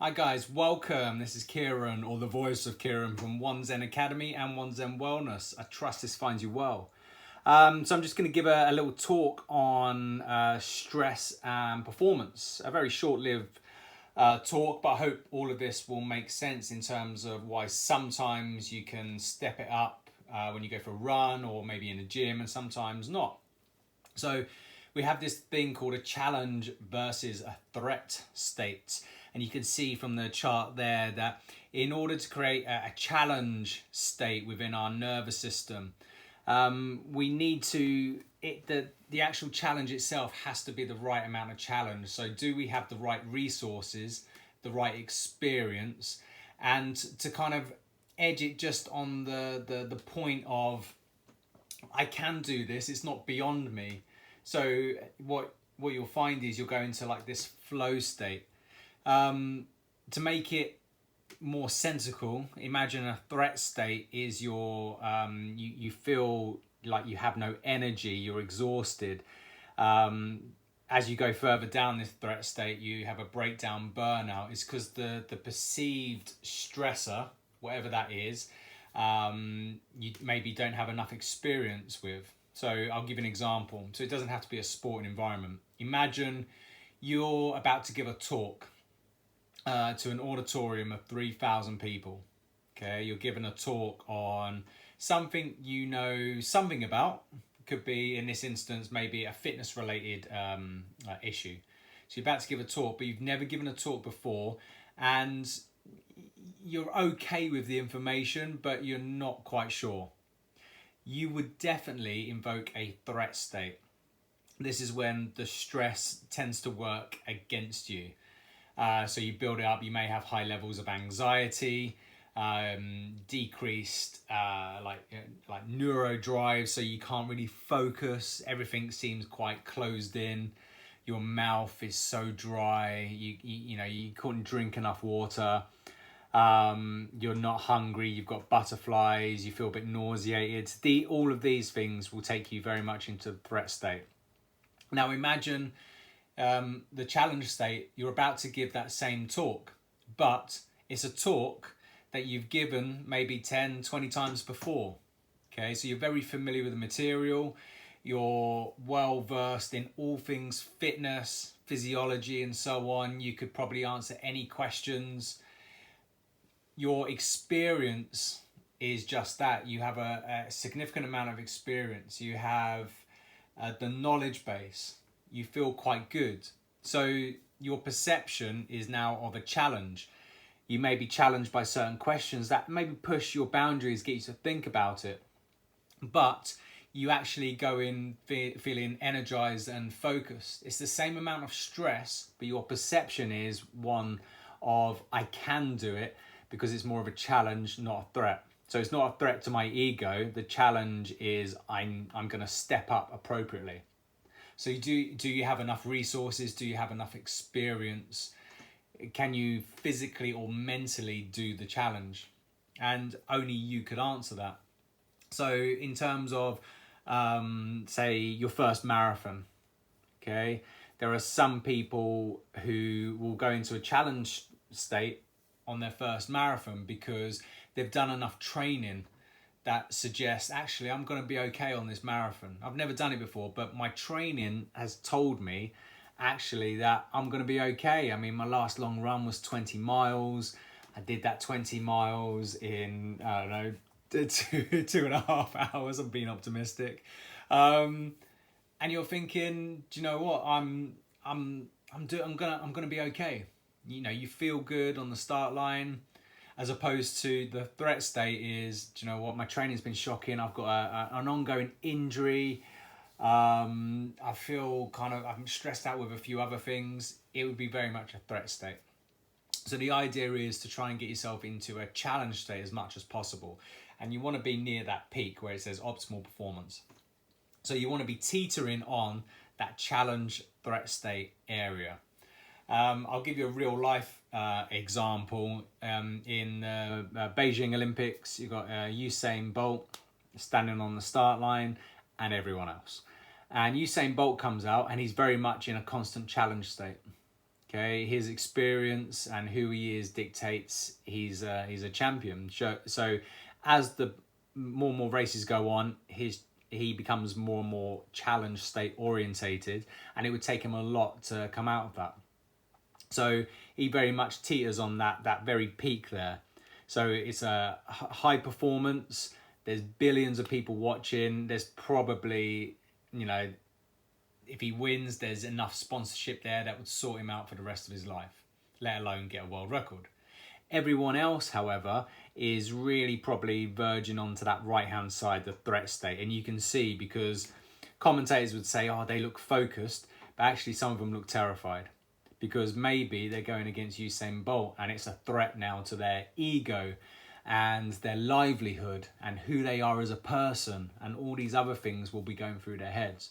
Hi guys, welcome. This is Kieran, or the voice of Kieran from One Zen Academy and One Zen Wellness. I trust this finds you well. So I'm just going to give a little talk on stress and performance. A very short-lived talk, but I hope all of this will make sense in terms of why sometimes you can step it up when you go for a run or maybe in a gym, and sometimes not. So we have this thing called a challenge versus a threat state. And you can see from the chart there that in order to create a challenge state within our nervous system, we need to, the actual challenge itself has to be the right amount of challenge. So do we have the right resources, the right experience, and to kind of edge it just on the point of, I can do this, it's not beyond me. So what you'll find is you'll go into like this flow state. To make it more sensical, imagine a threat state is your, you feel like you have no energy, you're exhausted. As you go further down this threat state, you have a breakdown, burnout. It's because the perceived stressor, whatever that is, you maybe don't have enough experience with. So I'll give you an example. So it doesn't have to be a sporting environment. Imagine you're about to give a talk to an auditorium of 3,000 people. Okay, you're giving a talk on something you know something about. Could be, in this instance, maybe a fitness related issue. So you're about to give a talk, but you've never given a talk before, and you're okay with the information, but you're not quite sure. You would definitely invoke a threat state. This is when the stress tends to work against you. So you build it up, you may have high levels of anxiety, decreased like neurodrive, so you can't really focus, everything seems quite closed in, your mouth is so dry, you know, you couldn't drink enough water, you're not hungry, you've got butterflies, you feel a bit nauseated. All of these things will take you very much into the threat state. Now imagine the challenge state, you're about to give that same talk, but it's a talk that you've given maybe 10, 20 times before. Okay, so you're very familiar with the material, you're well versed in all things fitness, physiology, and so on. You could probably answer any questions. Your experience is just that. You have a significant amount of experience. You have the knowledge base. You feel quite good. So your perception is now of a challenge. You may be challenged by certain questions that maybe push your boundaries, get you to think about it. But you actually go in feeling energized and focused. It's the same amount of stress, but your perception is one of, I can do it, because it's more of a challenge, not a threat. So it's not a threat to my ego. The challenge is I'm going to step up appropriately. So do you have enough resources? Do you have enough experience? Can you physically or mentally do the challenge? And only you could answer that. So in terms of, say, your first marathon, okay, there are some people who will go into a challenge state on their first marathon because they've done enough training that suggests, actually, I'm going to be okay on this marathon. I've never done it before, but my training has told me actually that I'm going to be okay. I mean, my last long run was 20 miles. I did that 20 miles in, I don't know, 2.5 hours. I'm being optimistic. And you're thinking, do you know what? I'm gonna be okay. You know, you feel good on the start line, as opposed to the threat state is, do you know what? My training's been shocking. I've got an ongoing injury. I feel I'm stressed out with a few other things. It would be very much a threat state. So the idea is to try and get yourself into a challenge state as much as possible. And you want to be near that peak where it says optimal performance. So you want to be teetering on that challenge threat state area. I'll give you a real life example. In Beijing Olympics, you've got Usain Bolt standing on the start line and everyone else. And Usain Bolt comes out and he's very much in a constant challenge state. Okay, his experience and who he is dictates he's a champion. So as the more and more races go on, he becomes more and more challenge state orientated, and it would take him a lot to come out of that. So he very much teeters on that very peak there. So it's a high performance. There's billions of people watching. There's probably, if he wins, there's enough sponsorship there that would sort him out for the rest of his life, let alone get a world record. Everyone else, however, is really probably verging onto that right-hand side, the threat state. And you can see, because commentators would say, oh, they look focused, but actually some of them look terrified, because maybe they're going against Usain Bolt and it's a threat now to their ego and their livelihood and who they are as a person, and all these other things will be going through their heads.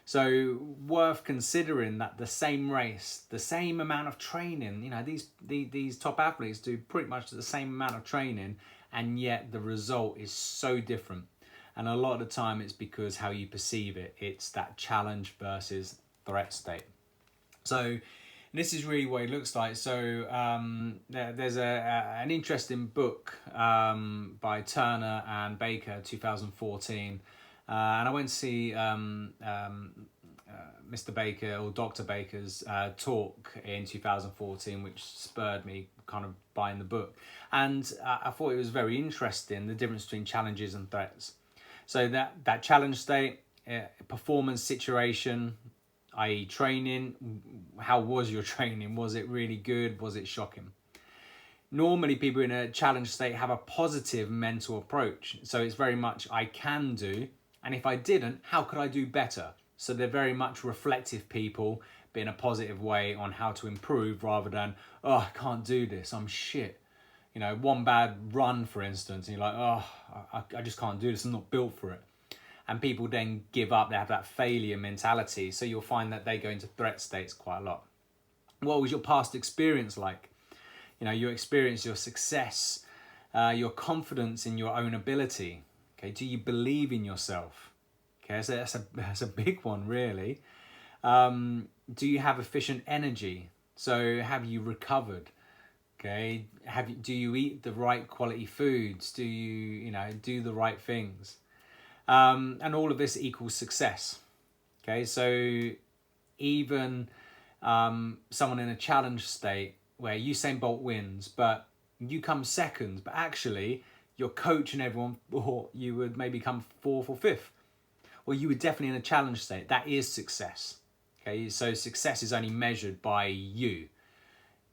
So worth considering that the same race, the same amount of training, these top athletes do pretty much the same amount of training, and yet the result is so different. And a lot of the time it's because how you perceive it. It's that challenge versus threat state. So this is really what it looks like. So there's an interesting book by Turner and Baker, 2014. And I went to see Mr. Baker, or Dr. Baker's talk in 2014, which spurred me kind of buying the book. And I thought it was very interesting, the difference between challenges and threats. So that challenge state, performance situation, i.e. training, how was your training? Was it really good? Was it shocking? Normally people in a challenge state have a positive mental approach. So it's very much, I can do, and if I didn't, how could I do better? So they're very much reflective people, but in a positive way on how to improve, rather than, oh, I can't do this, I'm shit. One bad run, for instance, and you're like, oh, I just can't do this, I'm not built for it. And people then give up, they have that failure mentality. So you'll find that they go into threat states quite a lot. What was your past experience like? Your experience, your success, your confidence in your own ability. Okay, do you believe in yourself? Okay, so that's a big one, really. Do you have efficient energy? So have you recovered? Okay, do you eat the right quality foods? Do you do the right things? And all of this equals success. Okay, so even someone in a challenge state where Usain Bolt wins, but you come second, but actually your coach and everyone thought you would maybe come 4th or 5th. Well, you were definitely in a challenge state. That is success. Okay, so success is only measured by you.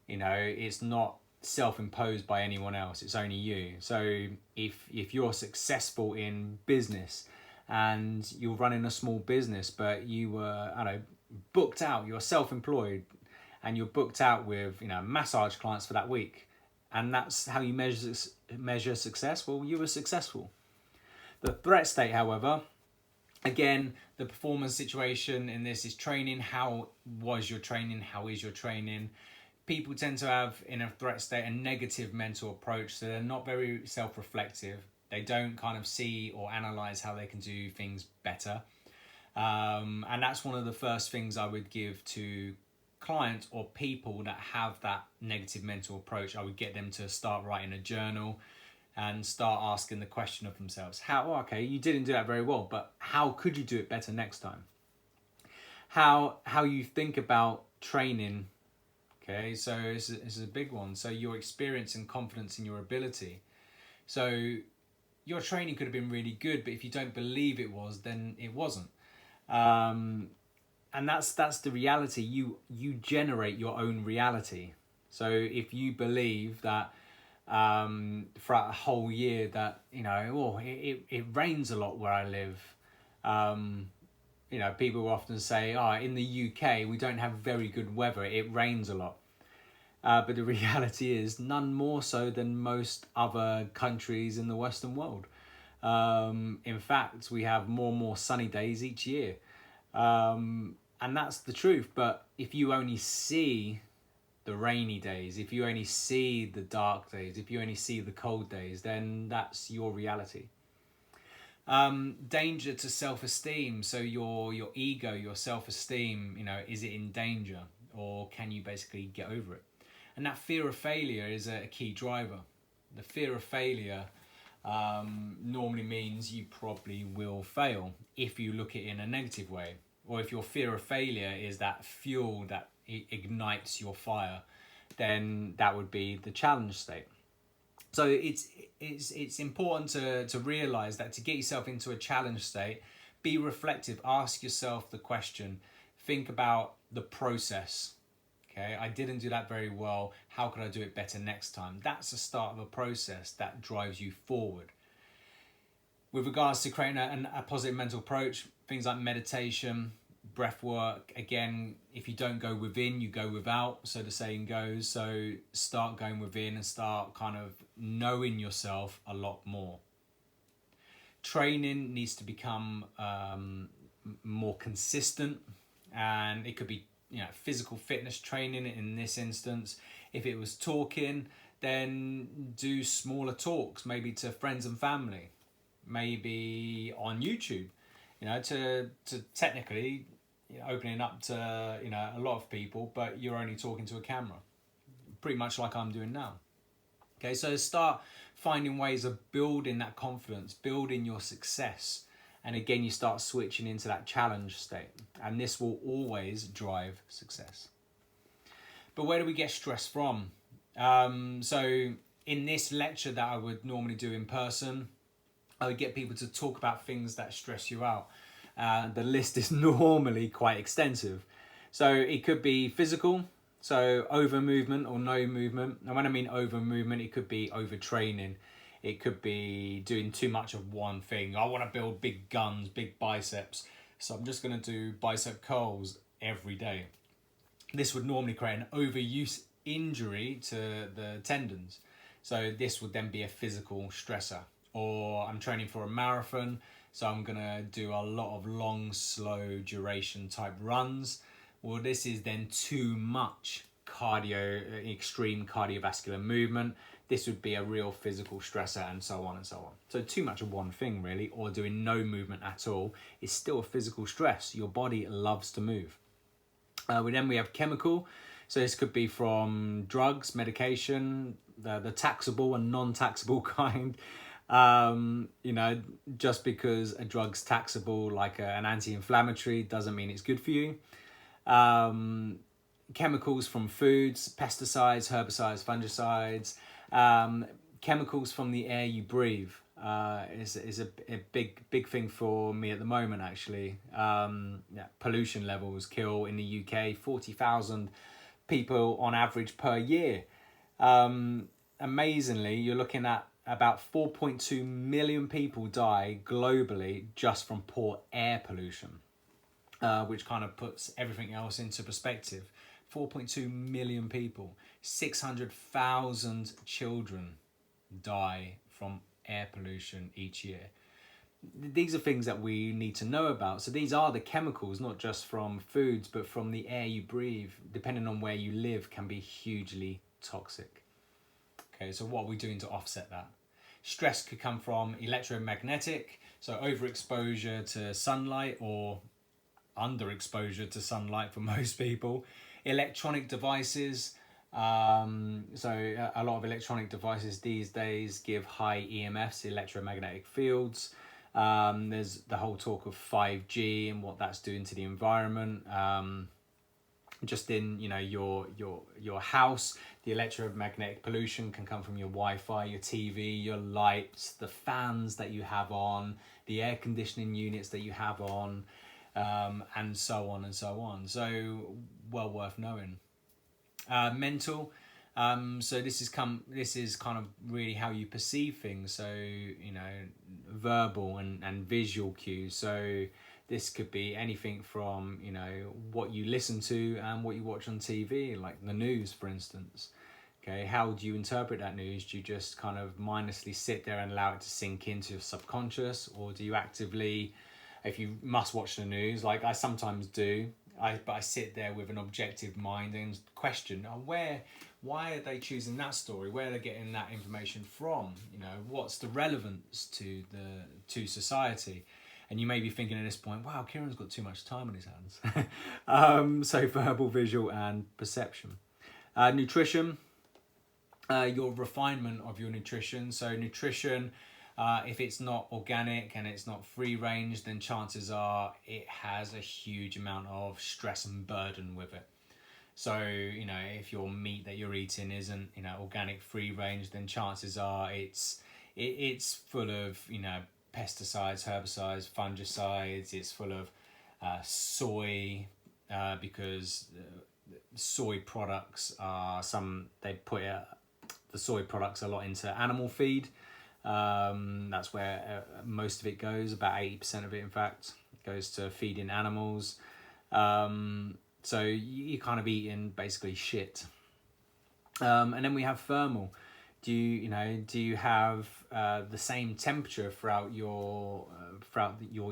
It's not self-imposed by anyone else. It's only you. So if you're successful in business and you're running a small business, but you were, booked out, you're self-employed, and you're booked out with, massage clients for that week, and that's how you measure success, well, you were successful. The threat state, however, again, the performance situation in this is training. How was your training? How is your training? People tend to have, in a threat state, a negative mental approach, so they're not very self-reflective. They don't kind of see or analyze how they can do things better. And that's one of the first things I would give to clients or people that have that negative mental approach. I would get them to start writing a journal and start asking the question of themselves. Okay, you didn't do that very well, but how could you do it better next time? How you think about training. Okay, so this is a big one. So your experience and confidence in your ability. So your training could have been really good, but if you don't believe it was, then it wasn't. And that's the reality. You generate your own reality. So if you believe that throughout a whole year that it rains a lot where I live, people often say, in the UK we don't have very good weather, it rains a lot. But the reality is none more so than most other countries in the Western world. In fact, we have more and more sunny days each year. And that's the truth. But if you only see the rainy days, if you only see the dark days, if you only see the cold days, then that's your reality. Danger to self-esteem. So your ego, your self-esteem, is it in danger? or can you basically get over it? And that fear of failure is a key driver. The fear of failure normally means you probably will fail if you look at it in a negative way, or if your fear of failure is that fuel that ignites your fire, then that would be the challenge state. So it's important to realize that to get yourself into a challenge state, be reflective, ask yourself the question, think about the process. Okay, I didn't do that very well. How could I do it better next time? That's the start of a process that drives you forward. With regards to creating a positive mental approach, things like meditation, breath work, again, if you don't go within, you go without, so the saying goes. So start going within and start kind of knowing yourself a lot more. Training needs to become more consistent, and it could be physical fitness training in this instance. If it was talking, then do smaller talks, maybe to friends and family, maybe on YouTube, to technically opening up to a lot of people, but you're only talking to a camera, pretty much like I'm doing now. Okay, so start finding ways of building that confidence, building your success. And again, you start switching into that challenge state, and this will always drive success. But where do we get stress from? So in this lecture that I would normally do in person, I would get people to talk about things that stress you out. The list is normally quite extensive. So it could be physical, so over movement or no movement. And when I mean over movement, it could be overtraining. It could be doing too much of one thing. I want to build big guns, big biceps, so I'm just going to do bicep curls every day. This would normally create an overuse injury to the tendons. So this would then be a physical stressor. Or I'm training for a marathon, so I'm going to do a lot of long, slow duration type runs. Well, this is then too much extreme cardiovascular movement. This would be a real physical stressor, and so on and so on. So too much of one thing really, or doing no movement at all, is still a physical stress. Your body loves to move. Then we have chemical. So this could be from drugs, medication, the taxable and non-taxable kind. Just because a drug's taxable, like an anti-inflammatory, doesn't mean it's good for you. Chemicals from foods, pesticides, herbicides, fungicides, chemicals from the air you breathe is a big thing for me at the moment, actually. Pollution levels kill in the UK 40,000 people on average per year. Amazingly, you're looking at about 4.2 million people die globally just from poor air pollution, which kind of puts everything else into perspective. 4.2 million people, 600,000 children die from air pollution each year. These are things that we need to know about. So these are the chemicals, not just from foods, but from the air you breathe, depending on where you live, can be hugely toxic. Okay, so what are we doing to offset that? Stress could come from electromagnetic, so overexposure to sunlight or underexposure to sunlight for most people. Electronic devices, so a lot of electronic devices these days give high EMFs, electromagnetic fields. There's the whole talk of 5G and what that's doing to the environment. Just in your house, the electromagnetic pollution can come from your Wi-Fi, your TV, your lights, the fans that you have on, the air conditioning units that you have on, and so on and so on. So well worth knowing. Mental. So this is kind of really how you perceive things. So verbal and visual cues. So this could be anything from what you listen to and what you watch on TV, like the news, for instance. Okay, how do you interpret that news? Do you just kind of mindlessly sit there and allow it to sink into your subconscious, or do you actively, if you must watch the news, like I sometimes do, but I sit there with an objective mind and question, why are they choosing that story? Where are they getting that information from? What's the relevance to society? And you may be thinking at this point, wow, Kieran's got too much time on his hands. So verbal, visual, and perception. Nutrition, your refinement of your nutrition. So nutrition, if it's not organic and it's not free range, then chances are it has a huge amount of stress and burden with it. So, if your meat that you're eating isn't, organic free range, then chances are it's full of, pesticides, herbicides, fungicides. It's full of soy, because soy products are they put the soy products a lot into animal feed. That's where most of it goes. About 80% of it, in fact, goes to feeding animals. So you're kind of eating basically shit. And then we have thermal. Do you have the same temperature throughout your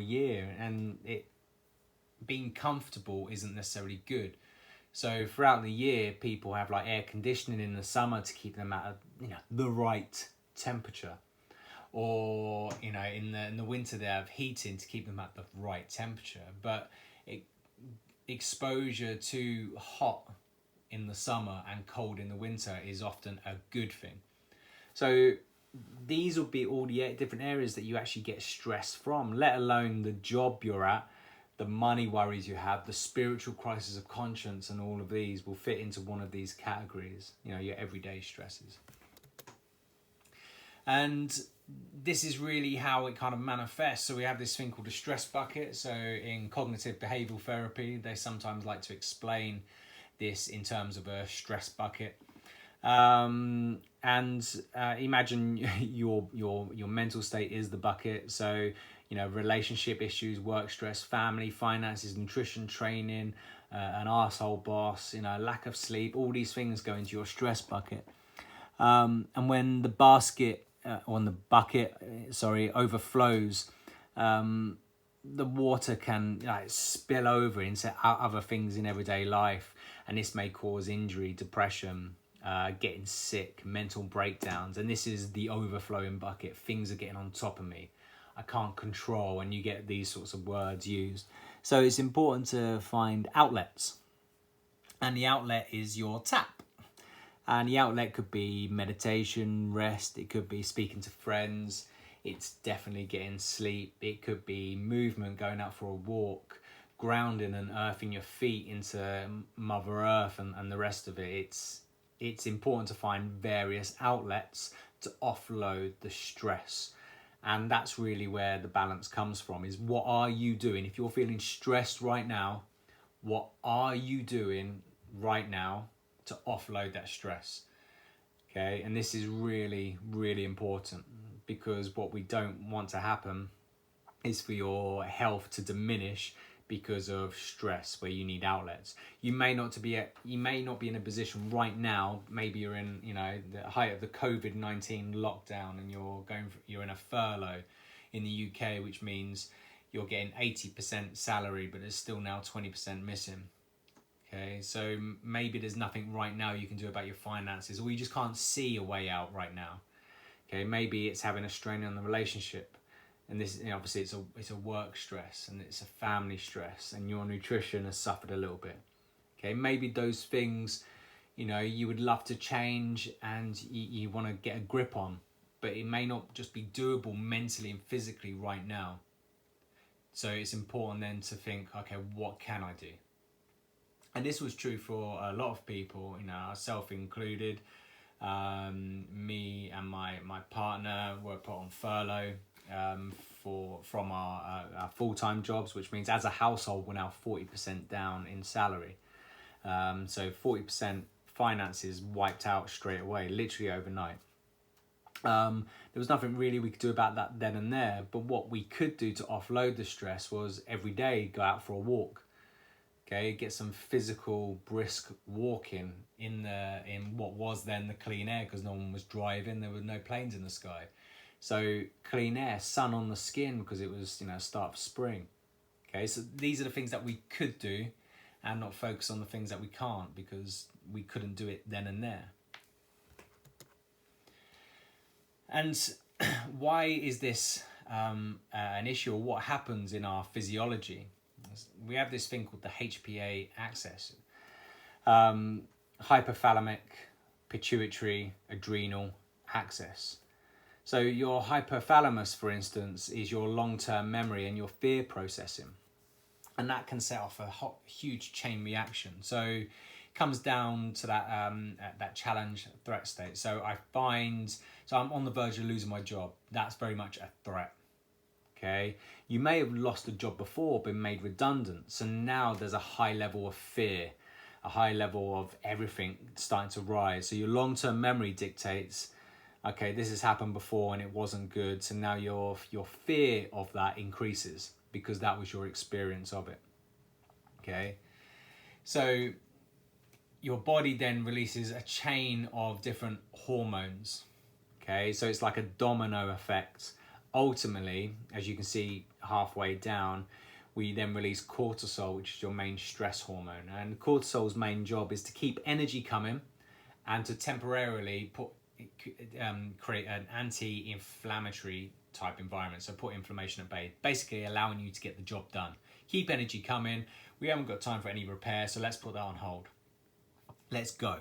year? And it being comfortable isn't necessarily good. So throughout the year, people have like air conditioning in the summer to keep them at the right temperature, or in the winter they have heating to keep them at the right temperature. But exposure to hot in the summer and cold in the winter is often a good thing. So these will be all the different areas that you actually get stress from, let alone the job you're at, the money worries you have, the spiritual crisis of conscience, and all of these will fit into one of these categories, your everyday stresses. And this is really how it kind of manifests. So we have this thing called a stress bucket. So in cognitive behavioral therapy, they sometimes like to explain this in terms of a stress bucket. And imagine your mental state is the bucket. So relationship issues, work stress, family, finances, nutrition, training, an arsehole boss, lack of sleep, all these things go into your stress bucket. And when the bucket overflows, the water can spill over into other things in everyday life, and this may cause injury, depression, getting sick, mental breakdowns. And this is the overflowing bucket. Things are getting on top of me, I can't control, and you get these sorts of words used. So it's important to find outlets, and the outlet is your tap. And the outlet could be meditation, rest, it could be speaking to friends, it's definitely getting sleep, it could be movement, going out for a walk, grounding and earthing your feet into Mother Earth and the rest of it. It's important to find various outlets to offload the stress. And that's really where the balance comes from, is what are you doing? If you're feeling stressed right now, what are you doing right now to offload that stress? Okay, and this is really, really important, because what we don't want to happen is for your health to diminish because of stress, where you need outlets. You may not be in a position right now. Maybe you're in the height of the COVID-19 lockdown, and you're in a furlough in the UK, which means you're getting 80% salary, but there's still now 20% missing. Okay, so maybe there's nothing right now you can do about your finances, or you just can't see a way out right now. Okay, maybe it's having a strain on the relationship, and this obviously it's a work stress, and it's a family stress, and your nutrition has suffered a little bit. Okay, maybe those things you would love to change and you want to get a grip on, but it may not just be doable mentally and physically right now. So it's important then to think, okay, what can I do? And this was true for a lot of people, ourselves included. Me and my partner were put on furlough from our full-time jobs, which means as a household we're now 40% down in salary. So 40% finances wiped out straight away, literally overnight. There was nothing really we could do about that then and there, but what we could do to offload the stress was every day go out for a walk. Okay, get some physical brisk walking in what was then the clean air, because no one was driving, there were no planes in the sky. So clean air, sun on the skin, because it was start of spring. Okay, so these are the things that we could do, and not focus on the things that we can't, because we couldn't do it then and there. And why is this an issue of what happens in our physiology. We have this thing called the HPA axis, hypothalamic, pituitary, adrenal axis. So your hypothalamus, for instance, is your long-term memory and your fear processing. And that can set off a huge chain reaction. So it comes down to that challenge threat state. So I'm on the verge of losing my job. That's very much a threat. Okay. You may have lost a job before, been made redundant. So now there's a high level of fear, a high level of everything starting to rise. So your long-term memory dictates, okay, this has happened before and it wasn't good. So now your fear of that increases because that was your experience of it. Okay. So your body then releases a chain of different hormones. Okay. So it's like a domino effect. Ultimately, as you can see halfway down, we then release cortisol, which is your main stress hormone. And cortisol's main job is to keep energy coming and to temporarily create an anti-inflammatory type environment. So put inflammation at bay, basically allowing you to get the job done. Keep energy coming. We haven't got time for any repair, so let's put that on hold. Let's go.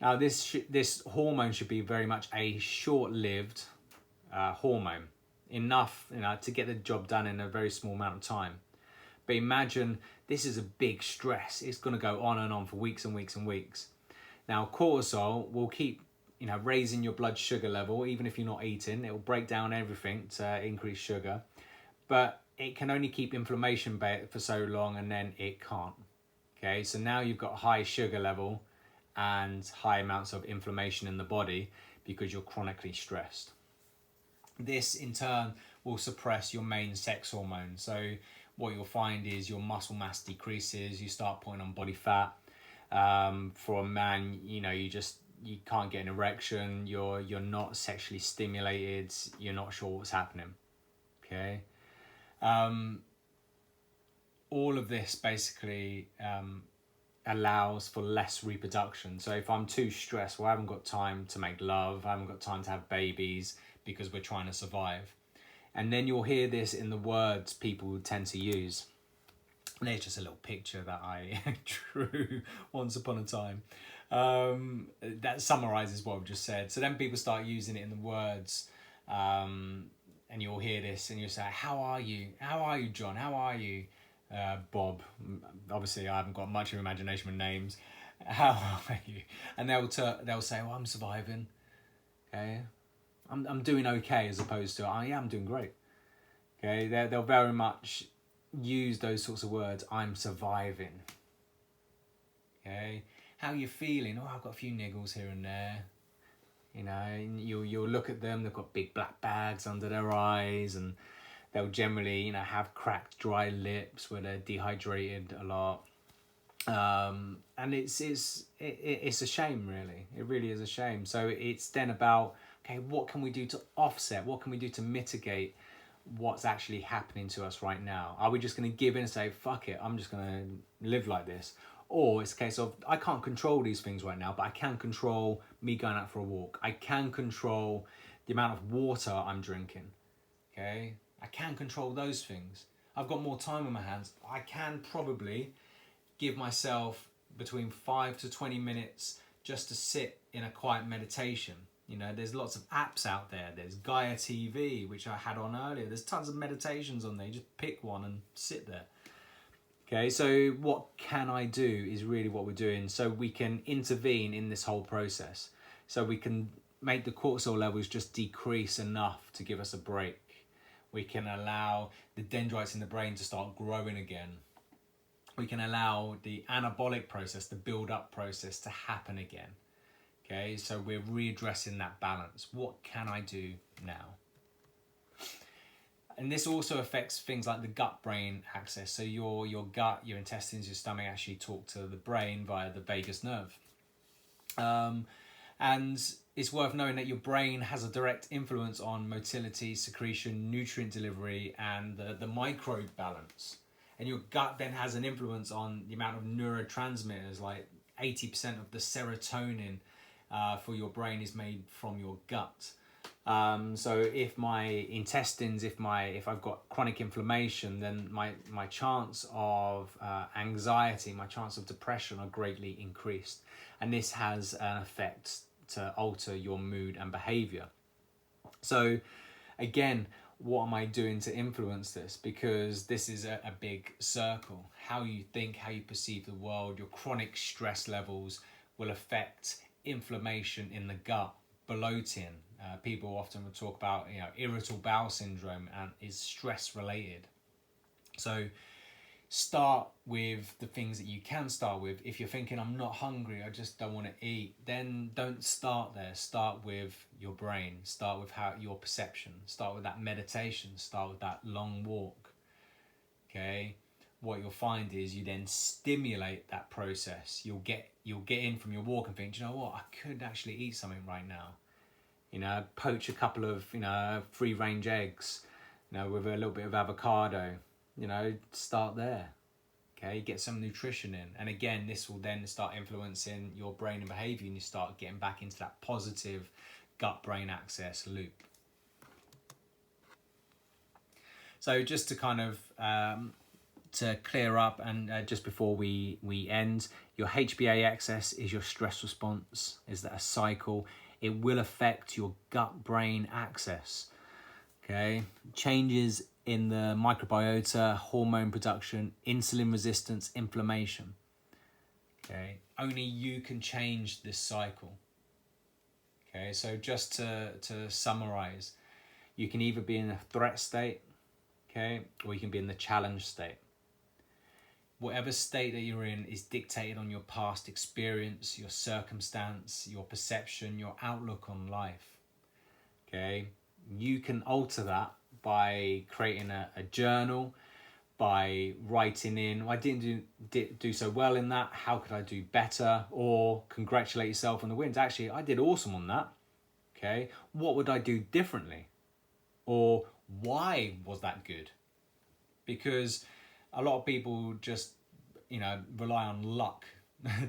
Now this hormone should be very much a short-lived hormone, enough to get the job done in a very small amount of time. But imagine this is a big stress. It's going to go on and on for weeks and weeks and weeks. Now cortisol will keep raising your blood sugar level. Even if you're not eating, it will break down everything to increase sugar, but it can only keep inflammation for so long, and then it can't. Okay, so now you've got a high sugar level and high amounts of inflammation in the body because you're chronically stressed. This in turn will suppress your main sex hormone. So what you'll find is your muscle mass decreases, you start putting on body fat. For a man, you can't get an erection, you're not sexually stimulated, you're not sure what's happening. Okay. All of this basically allows for less reproduction. So if I'm too stressed, well, I haven't got time to make love, I haven't got time to have babies because we're trying to survive. And then you'll hear this in the words people tend to use. And there's just a little picture that I drew once upon a time. That summarizes what I've just said. So then people start using it in the words, and you'll hear this and you'll say, how are you? How are you, John? How are you, Bob? Obviously, I haven't got much of imagination with names. How are you? And they'll say, well, I'm surviving. Okay, I'm doing okay, as opposed to, oh yeah, I'm doing great. Okay, they'll very much use those sorts of words. I'm surviving. Okay, how are you feeling? Oh, I've got a few niggles here and there. You'll look at them. They've got big black bags under their eyes, and they'll generally, have cracked, dry lips where they're dehydrated a lot. And it's a shame, really. It really is a shame. So it's then about, okay, what can we do to offset? What can we do to mitigate what's actually happening to us right now? Are we just going to give in and say, fuck it, I'm just going to live like this? Or it's a case of, I can't control these things right now, but I can control me going out for a walk. I can control the amount of water I'm drinking. Okay? I can control those things. I've got more time on my hands. I can probably give myself between 5 to 20 minutes just to sit in a quiet meditation. There's lots of apps out there. There's Gaia TV, which I had on earlier. There's tons of meditations on there. You just pick one and sit there. Okay, so what can I do is really what we're doing. So we can intervene in this whole process. So we can make the cortisol levels just decrease enough to give us a break. We can allow the dendrites in the brain to start growing again. We can allow the anabolic process, the build-up process, to happen again. Okay, so we're readdressing that balance. What can I do now? And this also affects things like the gut-brain axis. So your gut, your intestines, your stomach actually talk to the brain via the vagus nerve. And it's worth knowing that your brain has a direct influence on motility, secretion, nutrient delivery, and the microbe balance. And your gut then has an influence on the amount of neurotransmitters, like 80% of the serotonin for your brain is made from your gut. So if my intestines, if I've got chronic inflammation, then my chance of anxiety, my chance of depression are greatly increased. And this has an effect to alter your mood and behavior. So again, what am I doing to influence this? Because this is a big circle. How you think, how you perceive the world, your chronic stress levels will affect inflammation in the gut, bloating. People often will talk about, irritable bowel syndrome, and is stress related. So start with the things that you can start with. If you're thinking, I'm not hungry, I just don't want to eat, then don't start there. Start with your brain, start with your perception, start with that meditation, start with that long walk. Okay, what you'll find is you then stimulate that process. You'll get in from your walk and think, do you know what, I could actually eat something right now. Poach a couple of free range eggs, with a little bit of avocado. Start there. Okay, get some nutrition in, and again, this will then start influencing your brain and behavior, and you start getting back into that positive gut-brain axis loop. So just to kind of to clear up, and just before we end, your HBA axis is your stress response. Is that a cycle? It will affect your gut-brain axis. Okay, changes in the microbiota, hormone production, insulin resistance, inflammation. Okay, only you can change this cycle. Okay, so just to summarize, you can either be in a threat state, okay, or you can be in the challenge state. Whatever state that you're in is dictated on your past experience, your circumstance, your perception, your outlook on life. Okay, you can alter that by creating a journal, by writing in, I didn't do so well in that, how could I do better? Or congratulate yourself on the wins. Actually, I did awesome on that. Okay, what would I do differently? Or why was that good? Because a lot of people just, rely on luck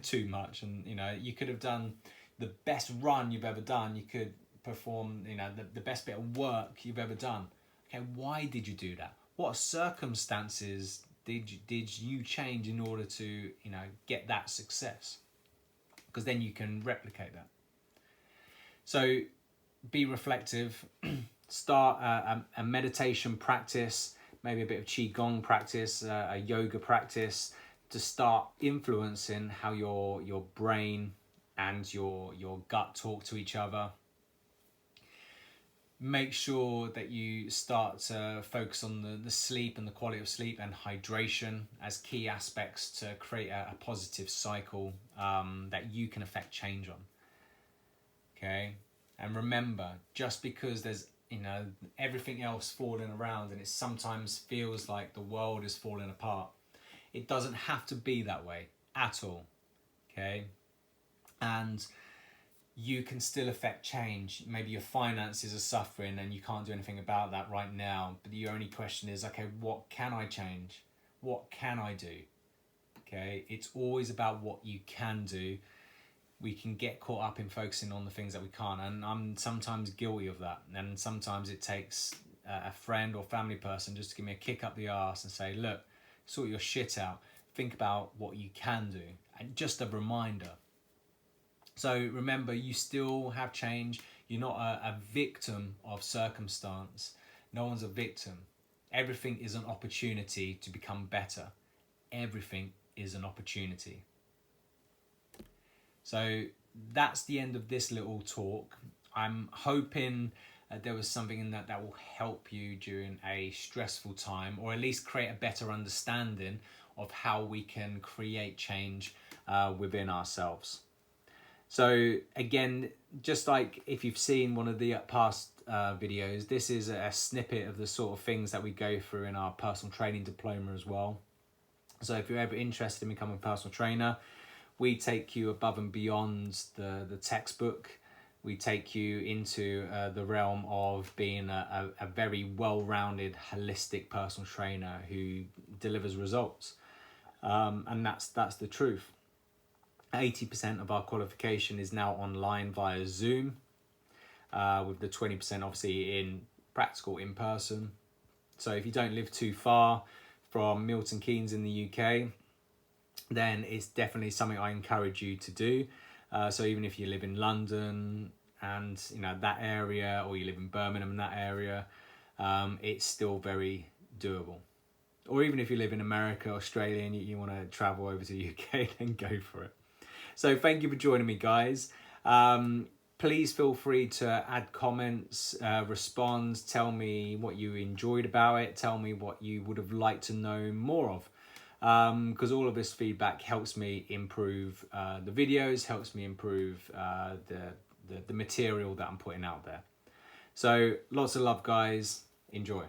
too much. And, you could have done the best run you've ever done. You could perform, the best bit of work you've ever done. Okay, why did you do that? What circumstances did you change in order to, get that success? Because then you can replicate that. So be reflective. Start a meditation practice, maybe a bit of qigong practice, a yoga practice, to start influencing how your brain and your gut talk to each other. Make sure that you start to focus on the sleep and the quality of sleep and hydration as key aspects to create a positive cycle that you can affect change on. Okay, and remember, just because there's everything else falling around and it sometimes feels like the world is falling apart, it doesn't have to be that way at all. Okay, and you can still affect change. Maybe your finances are suffering and you can't do anything about that right now, but the only question is, okay, what can I change? What can I do? Okay, it's always about what you can do. We can get caught up in focusing on the things that we can't, and I'm sometimes guilty of that. And sometimes it takes a friend or family person just to give me a kick up the arse and say, look, sort your shit out, think about what you can do, and just a reminder. So remember, you still have change. You're not a victim of circumstance. No one's a victim. Everything is an opportunity to become better. Everything is an opportunity. So that's the end of this little talk. I'm hoping there was something in that will help you during a stressful time, or at least create a better understanding of how we can create change within ourselves. So again, just like if you've seen one of the past videos, this is a snippet of the sort of things that we go through in our personal training diploma as well. So if you're ever interested in becoming a personal trainer, we take you above and beyond the textbook. We take you into the realm of being a very well-rounded, holistic personal trainer who delivers results. And that's the truth. 80% of our qualification is now online via Zoom. with the 20% obviously in practical in person. So if you don't live too far from Milton Keynes in the UK, then it's definitely something I encourage you to do. So even if you live in London and that area, or you live in Birmingham and that area, it's still very doable. Or even if you live in America, Australia, and you want to travel over to the UK, then go for it. So thank you for joining me, guys. Please feel free to add comments, respond, tell me what you enjoyed about it, tell me what you would have liked to know more of. Because all of this feedback helps me improve the videos, helps me improve the material that I'm putting out there. So lots of love, guys. Enjoy.